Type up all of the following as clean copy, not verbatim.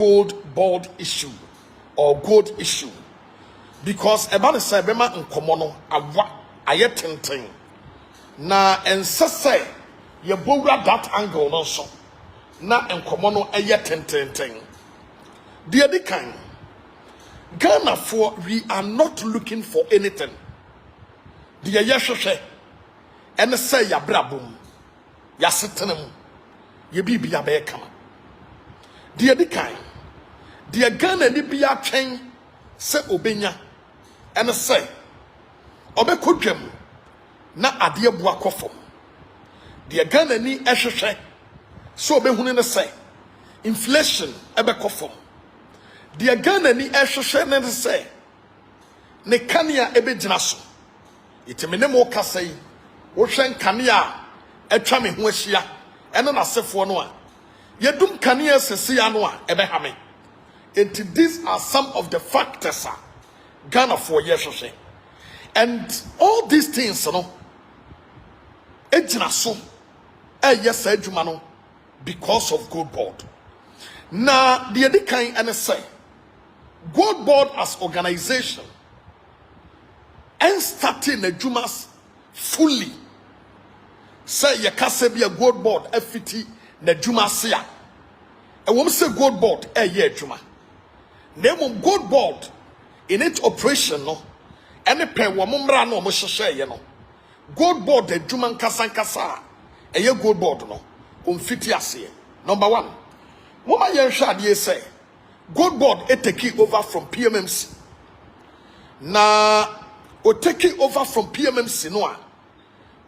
gold board issue or gold issue because about the sabema in komono awa ayetenten na ensese ye bowra that angle no so na en komono ayetenten the other kind Ghana for we are not looking for anything the yeshoshe and say ya brabum ya sittenum ye bibi ya be kama the other kind the Ghana ni bia twen se obenya and say obekodwam na ade bua kofom the Ghana ni ehwehwe so obehunu ne say inflation ebe kofom the Ghana ni ehwehwe ne say ne kania ebe gyina so itemene mo kasa yi wo hwen kania atwa me ho ahia ene na sefo no a yedum kania sese ya no a ebe ha me. And these are some of the factors Ghana for years. And all these things, you know, ejinaso, yes, ejumano, because of Gold Board. Now, the other kind and say, Gold Board as organization, and starting the Jumas fully. Say you can't say be a Gold Board, FT, the Jumasia. And when we say Gold Board, year Juma. Name of Gold Board in its operation no any pay wamumra no mo hye ye no Gold Board the Juman kasankasa eye Gold Board no omfiti ase. Number 1 mama yen hwa de say Gold Board take over from PMMC na o take over from PMMC no a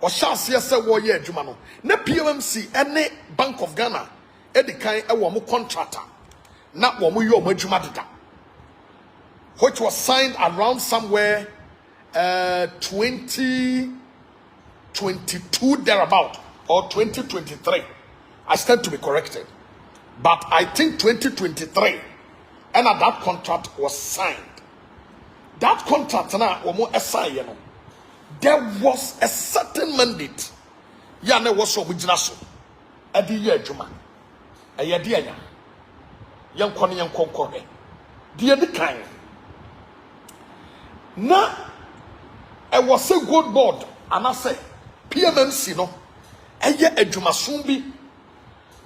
o hya ase say wo ye adwuma no na PMMC ene Bank of Ghana e de kan e wo mo contractor na wo mo yo mo adwuma deda which was signed around somewhere 2022 thereabout or 2023. I stand to be corrected, but I think 2023 and that contract was signed. That contract now there was a certain mandate yane was so mujina so adi ye adwuma ayade anya yankone yankonkore the other kind na e was a Gold Board and I say PMMC no eye adwumason bi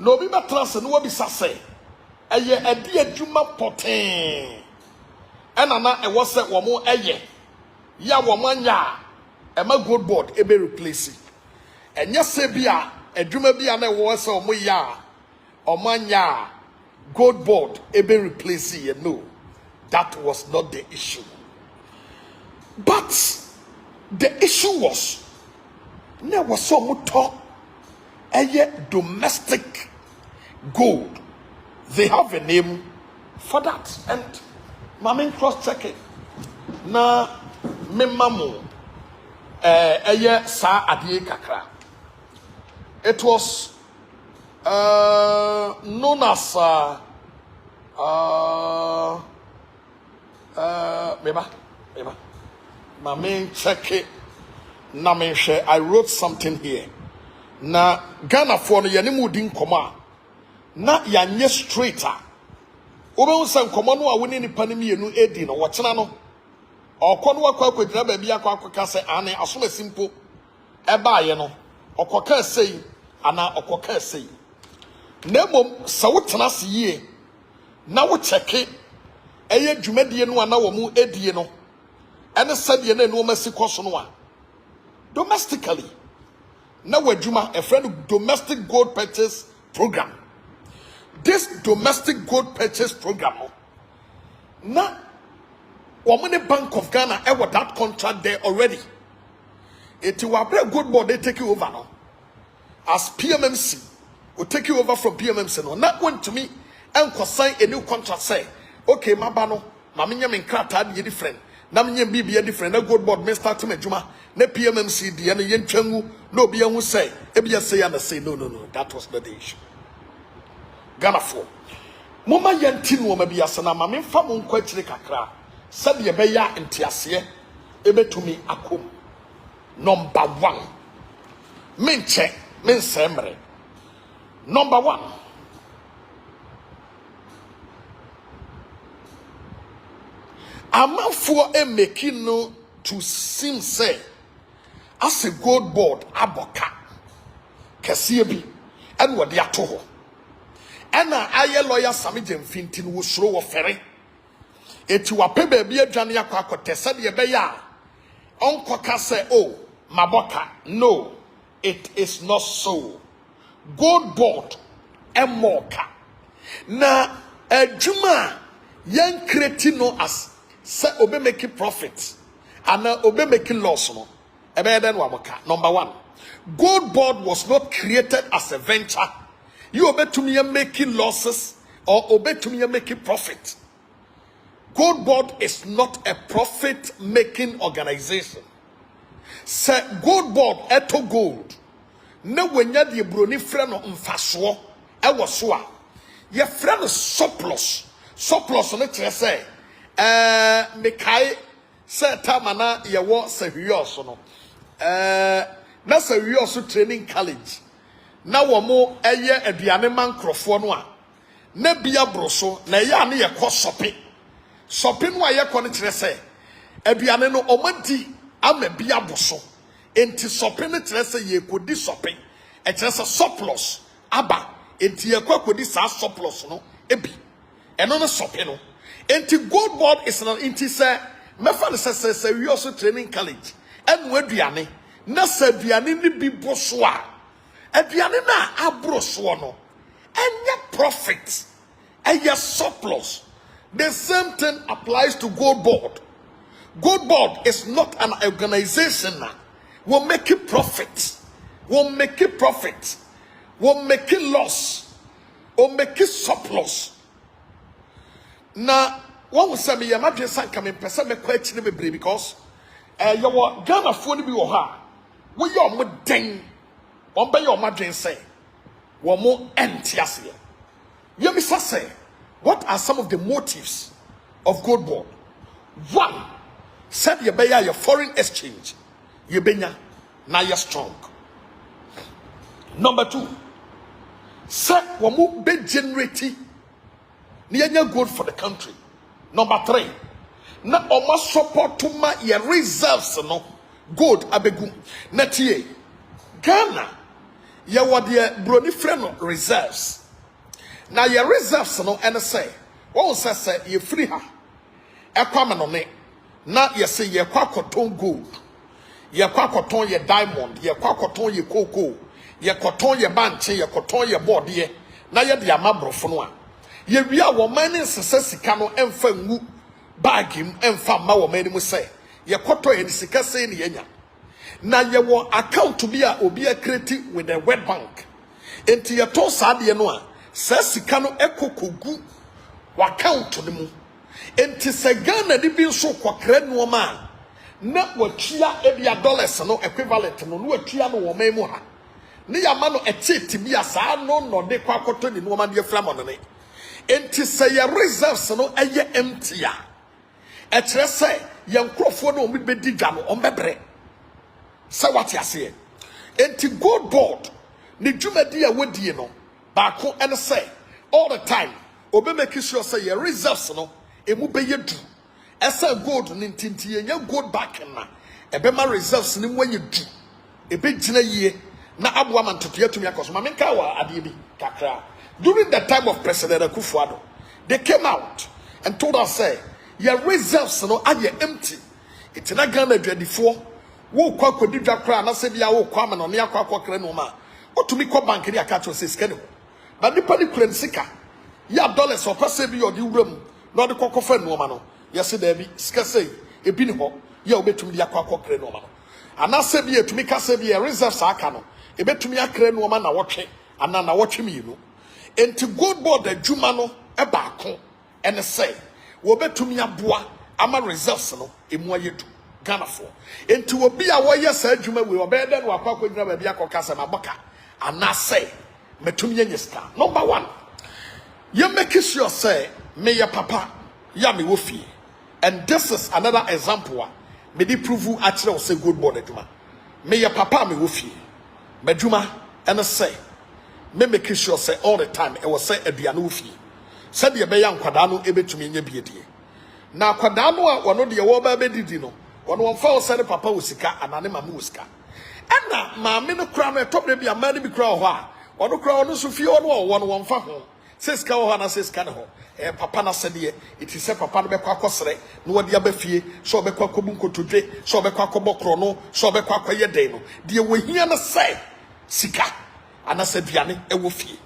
no obi betrase no obi sase eye ade adwuma poten ena na e was wo mo eye ya wo manya e ma Gold Board e be replace enye se bia adwuma bia na wo se wo mo ya o manya Gold Board e be replace ye. No, that was not the issue. But the issue was there was so much talk a domestic gold. They have a name for that. And Mamin cross check it. Na me mamu sa adie kakra. It was known as meba. My main check it. Na me share. I wrote something here. Na Ghana for no yane mudin koma. Na yanye straighter. Obe unsan koma no a woni nipa ne mienu edi no wokyena no. Okọ no akwa akwadina ba bia akwa akwa se ane asoma simple. Eba ye no. Okoka sei ana okoka sei. Na mom sa wotena se yie. Na wo check it. Eye dwumadie no ana wo mu edie no. And said ye no mercy cost no one. Domestically. Now we Juma a friend of domestic gold purchase program. This domestic gold purchase program now Omani Bank of Ghana ever that contract there already. It will be a Gold Board they take you over now. As PMMC will take you over from PMMC no. Not going to me and consign a new contract say, okay, my bano, my minya min krata be different. Na menye bibia different na Gold Board me start to adwuma na PMMC de na yentwangu no bia hu say e bia say na say no that was not the issue. Ghana for moma yanti no ma bia sana ma memfa mo nkwa kire kakra sabe ye be ya entiase e betumi akom. Number 1 menche men semre. Number 1 amanfoɔ making no to seem say as a gold board aboka kɛseɛ bi ɛna wɔde ato hɔ ɛna ayɛ lawyer Sami Jemfinti no wosoro wɔ fɛre eti wapɛ baabi adwane akɔ akɔtɛ sɛdeɛ ɛbɛyɛ a ɔnkɔka sɛ oh maboka. No, it is not so. Gold board emoka na adwuma yen create no as say obe make profit and obe make loss no ebe den wamoka. Number 1, gold board was not created as a venture. You obe to me making losses or obe to me making profit. Gold board is not a profit making organization. Say gold board eto gold na wenya de broni frɛ no mfasoɔ ɛwɔ so a ye frɛ no surplus no kyerɛ sɛ mekai sɛ tamana ye wo sɛ hwiɔso no na sɛ hwiɔso training college na wo mo ɛyɛ aduane man Kronfour no a na bia broso na ɛyɛ ane ye kɔ sope no a ye kɔ no kyerɛ sɛ aduane no ɔmadi ama bia boso enti sope no kyerɛ sɛ ye kodi sope e kyerɛ sɛ surplus aba enti ye kodi sa surplus no ebi eno no sope no enti gold board is not enti sɛ mefa no sɛ we also training college eno aduane na sɛ aduane ni bi boso a aduane na abro so no enye profit enye surplus. The same thing applies to gold board. Gold board is not an organization that will make it profit, will make it profit, will make it loss, or make it surplus. Now, one will say me, I'm not just coming, person me question me because you were Ghana phone be oha. We your more ding, one by your margin say, one more entiasia. You miss say, what are some of the motives of gold board? 1. Said you buy your foreign exchange. You benya now you're strong. Number 2. Said wamu be generating near good for the country. Number 3. Na oma support to my your reserves no gold abegu. Netie Ghana ya wade broni friend reserves. Now your reserves no and say what say you free her. Ekwama no ne na ye say ye kwa koton gold, ye kwa koton ye diamond, ye kwa koton ye cocoa, ye koton ye banche, ye koton ye board ye na ye de amabrofo no a ye wia wo mani sese sika no emfa ngu bag him emfa ma wo mani mu say ye koton ye sika say ne yenya na ye wo account to be a obi a create with the World Bank enti ye to sa de no a se sika no ekokogu wa account no mu enti se Ghana di bi nso kwakra nuoma na watua ebia dollars no equivalent no no watua no wo man mu ha ne yama no echeti bi asa no de kwakoto ni nuoma de fra mo ne enti se ye reserves no eye empty a e kire se ye nkrofo no omi bedi dwa no ombebre se wati ase enti gold board ni dwumadi a wodie no ba ko ene say all the time obe make sure say ye reserves no emu be yedu esa gold ni ntinti ye gold back na ebe ma reserves ni mwenye du ebe gina yie na aboa mantoto yatumi akoso ma menka wa ade bi kakra. During the time of President Kronfour, they came out and told us say your reserves no are empty. It's not Ghana 24 wo kwa kodi dwa kra na se bia wo kwa ma no ne akwa akokre no ma otumi ko bank ni aka to se skene ba nipa ni kura sika ya dollars o pese bi odi wuram no de kokofa no ma no yesi da bi sika sei ebi ni ho ya obetumi di akwa akokre no ma no ana se bi etumi ka se bi reserves aka no ebetumi akra no ma na wotwe ana na wotwe mi no enti gold board adwuma no e ba ko ene say wo betumi aboa ama reserves no emu ayedu Ghana for enti obi a wo yes adwuma we obeda no akwa akwa gyina ba bi akoka se maboka ana say metumi yenyeska. Number 1, you make sure say me your papa ya me wo fie, and this is another example me di prove actually say gold board adwuma me your papa me wo fie madwuma and say me make sure say all the time e was say aduane wo fie said ye be ya nkwada no ebetumi nya biedie na kwada no a wono de wo ba bedidi no wono wonfa wo sare papa wo sika anane mama wo sika ena maame no kura no etop de bia ma ne bi kura ho a wono kura wono so fie wono wono wonfa ho sesika ho na sesika ne ho papa na sede iti se papa no bekwa akosere no wode abafie so bekwa akobu nkotodwe so bekwa akobokro no so bekwa akoye den no de wo hia na se sika anase duane ewo fie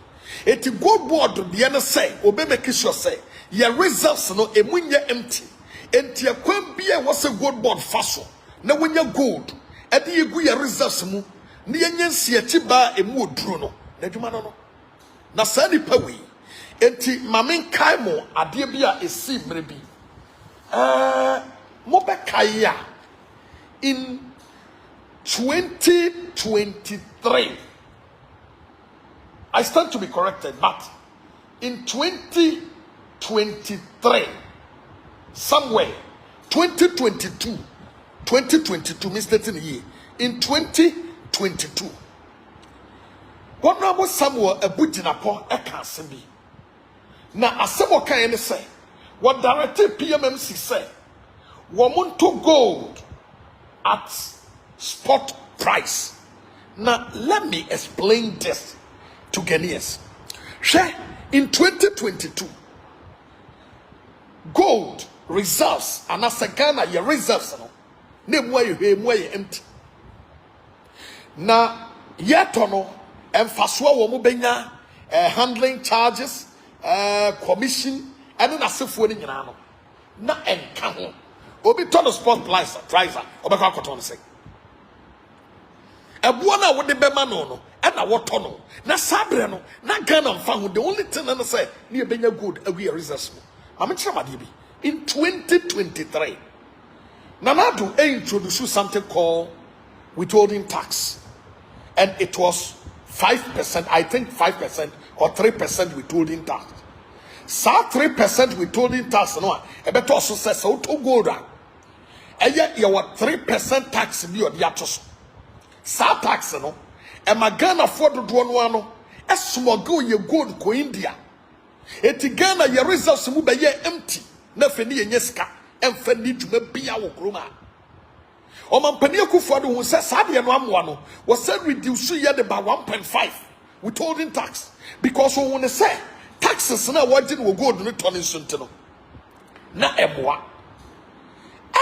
eti GOLDBOD de na se obemeki sure se your results no emunye empty enti akwam bia wo se GOLDBOD faso na wonya gold ade yegu your results mu ne yenyansi achi ba emu oduro no na dwuma no na sa nipa wi enti mamen kai mo ade bia esi mre bi mo be kai ya in 2023 I stand to be corrected, but in 2023, somewhere, 2022, Mr. Year, in 2022, what number Samuel a bujinapo a cancer be? Now, a Samuel can say, what directed PMMC say, woman to gold at spot price. Now, let me explain this to Ghanaians. Share in 2022, gold reserves and as a Ghana your reserves no name where you empty. Now yet no emphaswa wo benya handling charges commission and na asefo ni nyina no na enka ho obi to the spot price obeka koton say ebuo na wo de bema no and na woto no na sabre no na Ghana mfa ho the only thing na say na benya gold agu reserves am chama bi in 2023 Nanado introduced something called withholding tax, and it was 5%, I think 5% or 3% withholding tax. So 3% withholding tax no e beto also say so to gold and yet you were 3% tax bi or the sa tax no e magana for do no ano e smuggle ye gold ko India eti Ghana your reserves mu be ye empty na feni ye sika emfa ni dwuma bia wo kroma o mampani akufo do hu se sade no amoa no wo se reduce ye de by 1.5 withholding tax because wo ne say taxes na wadi no gold no ton nsunte no na eboa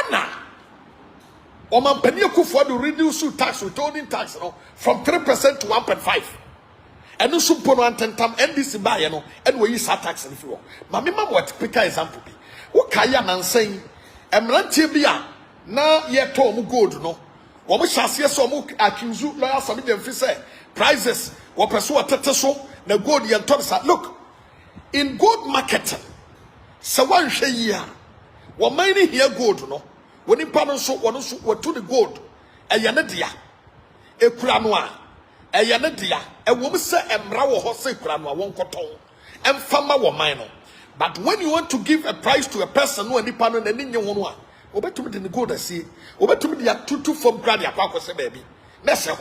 ana o mampani akufo do reduce tax withholding tax no from 3% to 1.5 and no super no antentam NDC buy no and we use tax in fuel ma me ma what pick example bi wo kaya nansan emrantie bia na ye to mu gold no wo mo hyase so mo accuse lawyer some dem fi say prices wo peso otete so na gold ye ntor sa look in gold marketing se wan hwe yi a wo man ni here gold no woni pa no so wo no so to the gold eye ne dia ekura no a eye ne dia e wo mo se emra wo ho se ekura no a won koton emfama wo man no. But when you want to give a price to a person who any panel and in your one, obetumi the gold see, obetumi the tutu from gradi akwa say baby. Let's say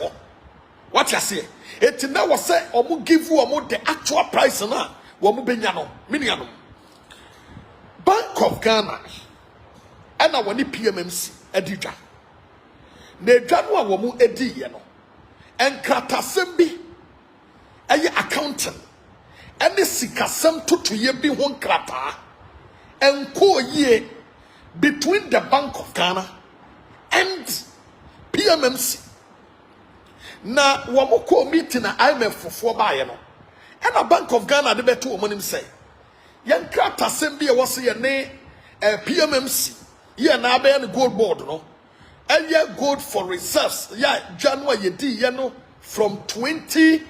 what you say. It now was say omu give you omu the actual price na womu benya no miniano. Bank of Ghana and I want the PMMC edija. Ne djanwa womu edi ye no. And kratasembi aye accountant. And the sikasem to ye be one krata and ko ye between the Bank of Ghana and PMMC. Na wamoko meeting na IMF for 4 buy no. And a Bank of Ghana de beto omonim say. Yan krata sembi was ye ne PMMC. Ye na be an GOLDBOD no. And ye gold for reserves. Yeah, January ye di ye no from 20,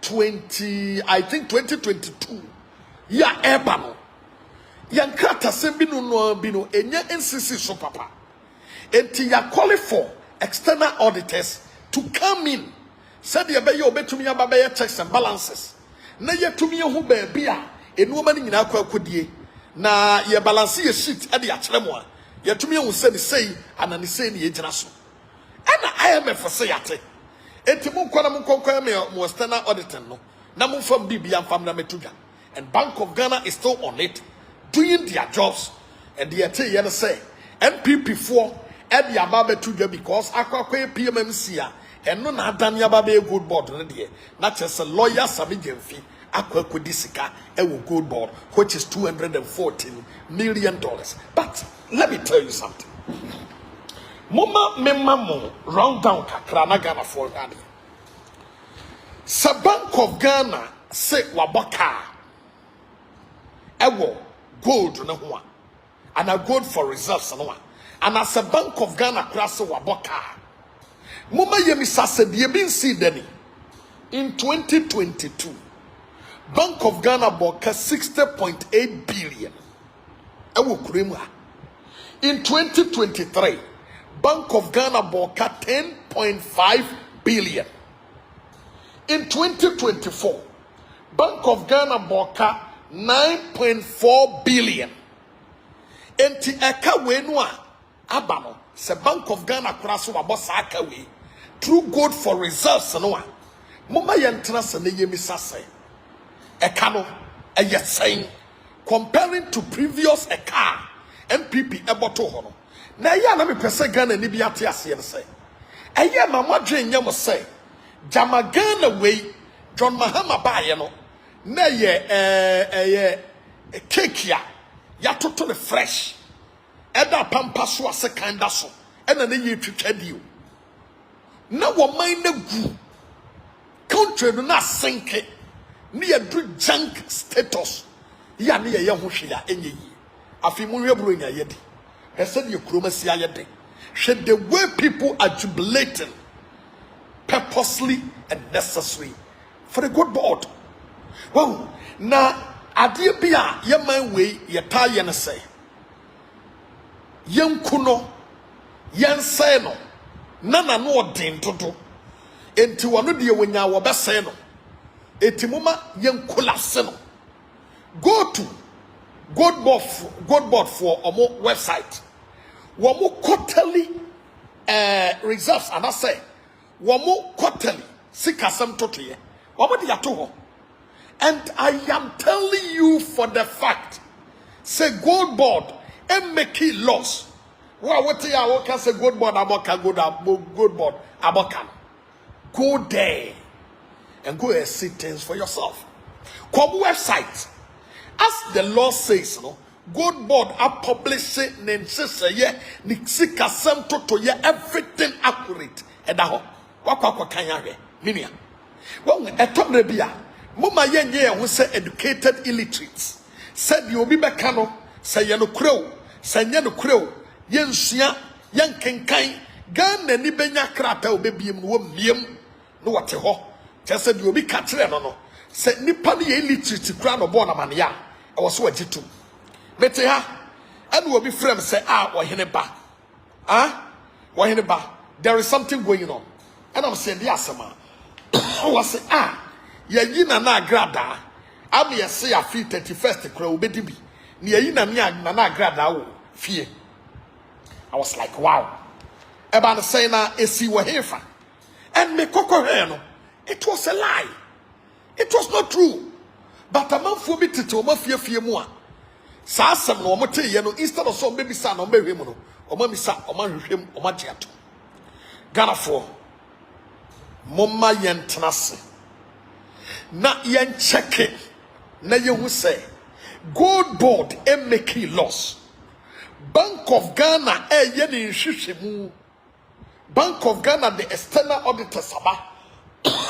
I think 2022. Ya ebano. Yan krata sembi no bino enye NCC so papa. Enti ya call for external auditors to come in. Said ye be yo betumi ababa ye checks and balances. Na ye tumi ye ho ba bia enu ma ni nyina akwa akodie. Na ye balance ye sheet e de ya kire mo a. Ye tumi ye hu se ni sei anani sei ni ye gyina so. Ana IMF say yate. Enti mun kwana mun konkwa me mo external auditing no. Na mun fam bibia fam na metudwa. And Bank of Ghana is still on it, doing their jobs. and the ate say NPP 4 and the ababe to because aqua PMMC and no na dan yababe good board not just a lawyer Sami Jemfi aqua kudisika good board which is $214 million. But let me tell you something. Mama memamo round down kakrana Ghana for Ghana. Sa Bank of Ghana say wabaka ewo gold no ho and a gold for reserves no and as a Bank of Ghana class wabaka mama yemi sase de bin see deni in 2022 Bank of Ghana bought 60.8 billion ewo kuremu in 2023 Bank of Ghana bought 10.5 billion. In 2024, Bank of Ghana bought 9.4 billion. Enti eka we no abano se Bank of Ghana kraso wabosa aka we through gold for reserves no a mama yentra se ne yemi sase eka no saying comparing to previous eka MPP eboto ho no na ya na me pese Ghana ni bi ate ase ne say eye ma modwen nyam say jama Ghana we John Mahama baye no na ye cake ya toto ne fresh eda pampa so ase kanda so ena na ye twitwa dio na wo man na gu country no na sinke ni ya do junk status ya ne ye ho hwe ya enye yi afi mu hwebro nya ye di he said you kromasi ayede should the way people are jubilating purposely and necessary for the good board. Well, now adie bia ye man we ye ta ye ne say yen kuno yen say no nana no odin toto enti wono de wonya wo be say no enti moma yen collapse no go to GOLDBOD for omo website womo quarterly reserves and I say womo quarterly sikasem totoye womo de yato ho. And I am telling you for the fact say GOLDBOD and make it loss. What ya wo can say GOLDBOD aboka GOLDBOD aboka. Go there and go and see things for yourself. Come website. As the law says, no, GOLDBOD are publishing sikasem toto ye everything accurate. And that what kanya minia. Well, etobrebia. Mama yenye who say educated illiterates. Said you be mekano, say yano crow, say yano crow, yen sia, yan kenkai, gan ni benya krata o baby miem, no what a ho. Just said you be catcher no. Said nipani illiterate crown of Boamah. I was so agitu. Bete ha, and will be friends say, Oheneba. Oheneba, there is something going on. And I'm saying, yes, ma. I was say, ye yina na grada ami ye say afi 31st kra obedibi ni ye yina na grada wo fie. I was like, wow. Eba na say na esi wo hefa and me kokore no, it was a lie, it was not true. But a man for me to tell my fear more sa asem no mo tell ye no instead of so baby sa no behwe mu no o ma misa o ma hwehwem o ma giato Ghana for momma yentenase na yen check na ye hu say GOLDBOD e make loss. Bank of Ghana ye ni hwehwemu. Bank of Ghana the external auditor saba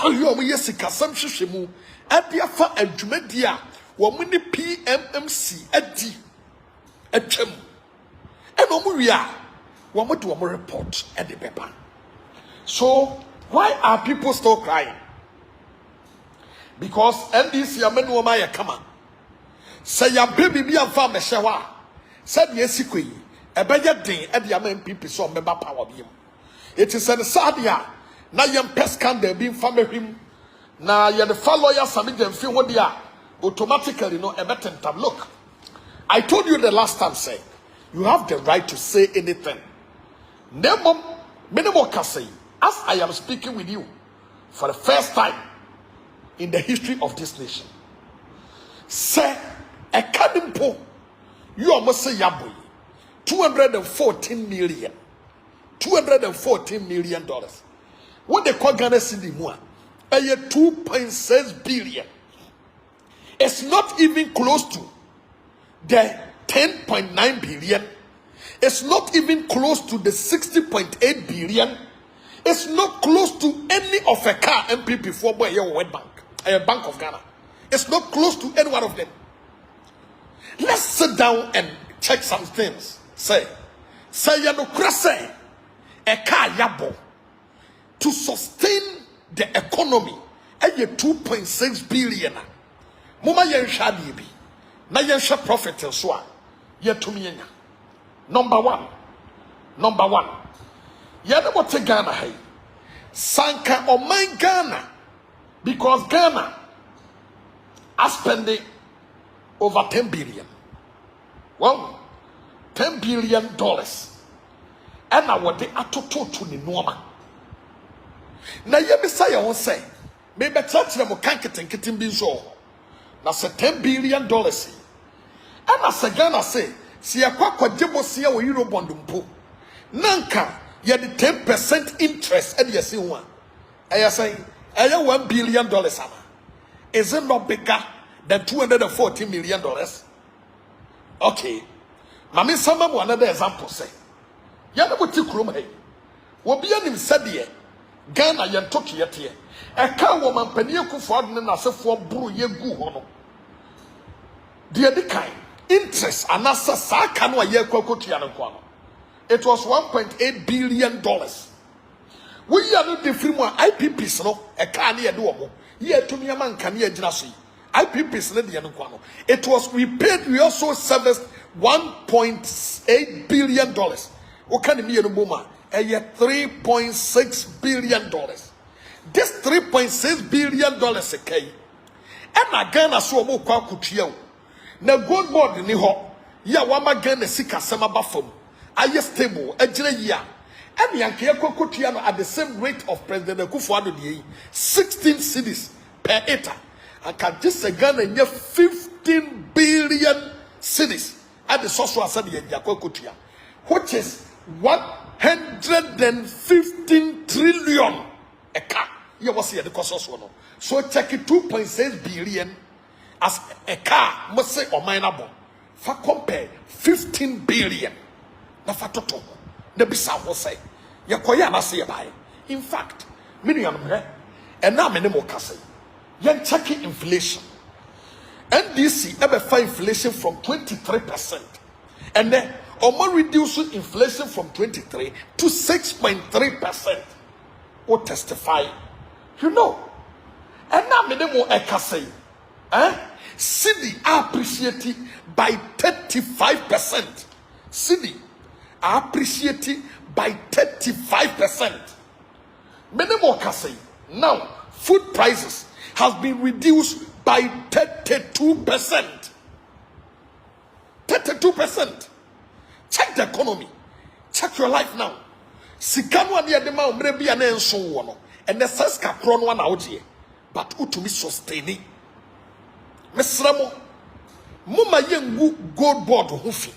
yo mo yesika sam hwehwemu adiafa adwumadi a wo mo ni PMMC adi atwam eno mo wi a wo mo de wo mo report e de beba. So why are people still crying? Because NDC amenu ma ye kama say ya baby bi amfa me hye a said yesi koyi e be ye den e de am MPP so member power bi. It is an sadia na yem scandal bi mfa mehwim na ye the lawyer Sami Jemfi ho dia automatically no e betentam. Look, I told you the last time, say you have the right to say anything. Nemo minimo can say as I am speaking with you for the first time in the history of this nation. Say a kadimpo you almost say yaboy $214 million. $214 million. What they call Ghana cedi mua, 2.6 billion. It's not even close to the 10.9 billion. It's not even close to the 60.8 billion. It's not close to any of a car MPP for boy World Bank, a Bank of Ghana. It's not close to any one of them. Let's sit down and check some things. Say you no krase a car yabo to sustain the economy. A 2.6 billion. Muma yen shadi bi. Na yen sha profit so a ye tumi nya. Number one. Ye no what Ghana hay. Sanka o man Ghana, because Ghana are spending over 10 billion. Well, $10 billion. And I want the atoto to the normal. Now, you say, I will say, maybe touch them or can't get in kitchen being so. Now, say $10 billion. And I say, Ghana say, see a quack or jibbo see our Euro bondumpo. Nanka, you had the 10% interest and you see one. I say, I have $1 billion. Is it not bigger than $240 million? Okay. Mami sama mo another example say. Ya na boti krom hey. Wo bia nim sade Ghana ye ntoto ye te. E ka wo mampani Kronfour ne na asefo buru ye gu ho no. De edi kan interest anasa sa ka no ye kwakotu ya no kwa no. It was $1.8 billion. We ya no de free mo IPPs no e ka ne ye de wo mo. Ye tumi ya man kan ye gina so yi. IPPs ne de no kwa no. It was we also serviced $1.8 billion. What can it be in Boamah? $3.6 billion. This $3.6 billion okay. And again, I saw more quakutia. Now, GOLDBOD in the hall. Ya wama Ghana sika sama bafom. Aye stable, a year. And Yankia Kokutiano at the same rate of President Kronfour 16 cities per acre. And can just say Ghana near 15 billion cities. At the social assembly in Yakokutia, which is 115 trillion a car. You was here the cost of one. So check it 2.6 billion as a car must say or mineable. For compare 15 billion. Na fatoto. The bisa will say. Yakoya must say by. In fact, million and now many more say. Yan checking inflation. NDC ever find inflation from 23%. And then Omo reducing inflation from 23 to 6.3%. Or testify. You know. And now many more say. Cedi appreciated by 35%. Cedi appreciated by 35%. Many more say. Now, food prices has been reduced by 32%. 32%. Check the economy. Check your life now. Sikano adi adema umrebi ane enso wono. And the seska kron one out here. But utumi sustaining. Mesramo. Muma yengu GOLDBOD hufi.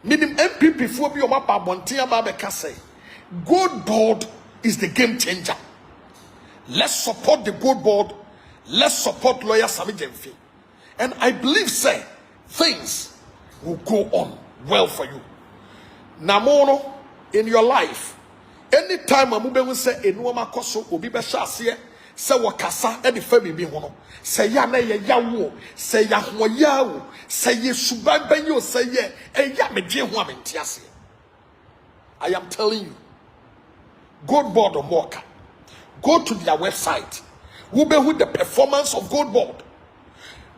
Minim MPP fobi o mapa bontia babe kase. GOLDBOD is the game changer. Let's support the GOLDBOD. Let's support lawyer Sami Jemfi. And I believe, say, things will go on well for you. Namono, in your life, anytime a mube will say, Enuama koso, obi be shasiye, say wakasa, any family be hono, say ya na ye yawo, say ya hwa yawo, say ye suban benyo, say ye, ya me je hwa mentiasi. I am telling you, GOLDBOD or Moka, go to their website. Who be with the performance of GOLDBOD.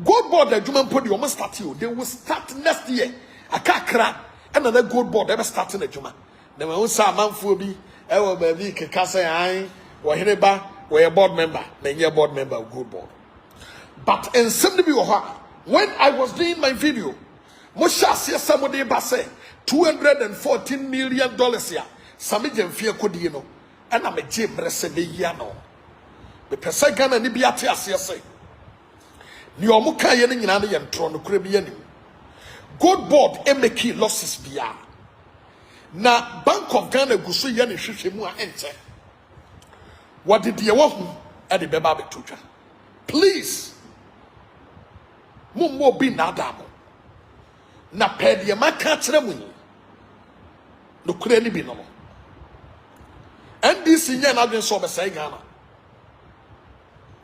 GOLDBOD, the German put you start you. They will start next year. A kakra and another GOLDBOD ever starting the German. They will say a man for me. I will be Kasa I Oheneba, we a board member. Then you're board member of GOLDBOD. But in when I was doing my video, Mosha says somebody say $214 million here. Sami Jemfi Kodino. And I'm a Jim Resebeyano. The person Ghana ni biati asese. Ni omuka ye ni nyina ne yentro no kure bi yanim. Gold board make losses biya. Na Bank of Ghana gusu ye ne hwehwe mu a enche. What did ye wo hu e de beba betodwa. Please. Mummo bi na adamo. Na pede maka kire mu. No kure ni bi no. NDC nya na adwen so be say Ghana.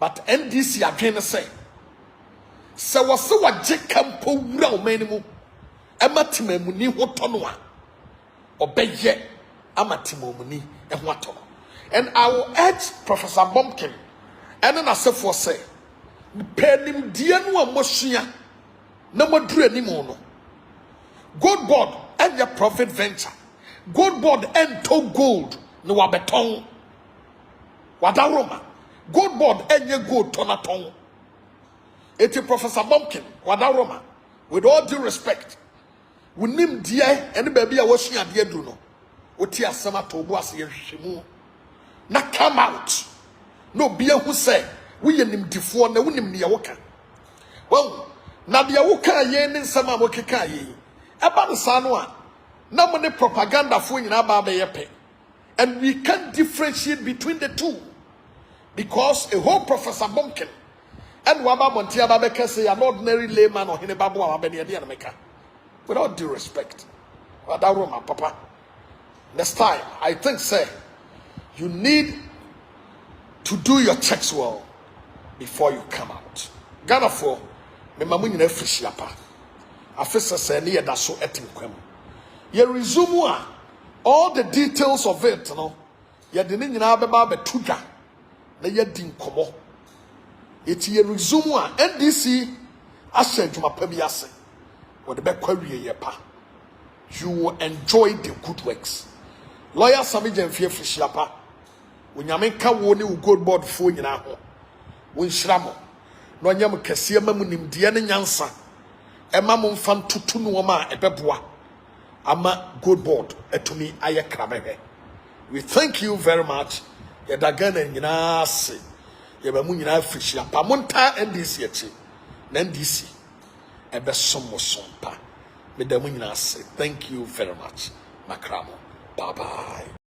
But NDC adwen say wase wagye kampo wura o manimu amatimamuni hotono a obeye amatimamuni eho atono. And I will urge Professor Boamah and an asefo say penim die no amosua na moduru animu no GOLDBOD and your profit venture GOLDBOD and to gold no wabeton wadaroma GOLDBOD and your gold tonaton. It's Professor Boamah wadaroma with all due respect we nim die and baby a wasua die do no oti asema to bo ase yehwemu na come out no bia who say we nim difo na wonim ne yawoka well na de yawoka ye ne nsema mo keka ye eba no sa no a na mo ne propaganda fo nyina ba ba ye pe. And we can't differentiate between the two because a whole Professor Boamah and Waba Montia Babeka say an ordinary layman or Oheneba Boamah Beniadian Meka. With all due respect. Wadaroma, Papa. Next time, I think, say, you need to do your checks well before you come out. Ghana for me mamunyi na fishi apa. Afisa say ni da so etim kwam. Ye resume all the details of it, no. Ye de ni nyina beba betudwa. Na ye di nkomo. Eti ye resume NDC ashe dwuma pa bi ase. Wo de be kwawie ye pa. You will enjoy the good works. Lawyer Sami Jemfie Fishiapa. Unyame ka wo ne GOLDBOD fo nyina ho. Wo nhyiramo. No nyam kese ma mu nimde ne nyansa. Ema mo mfa ntutu no ma ebeboa. Ama GOLDBOD etumi aye krabehwe. We thank you very much. Ye dagana nyina ase. Ye ba mu nyina Fishiapa. Monta NDC echi. Na NDC ebe somo sompa. Thank you very much, Makramo. Bye bye.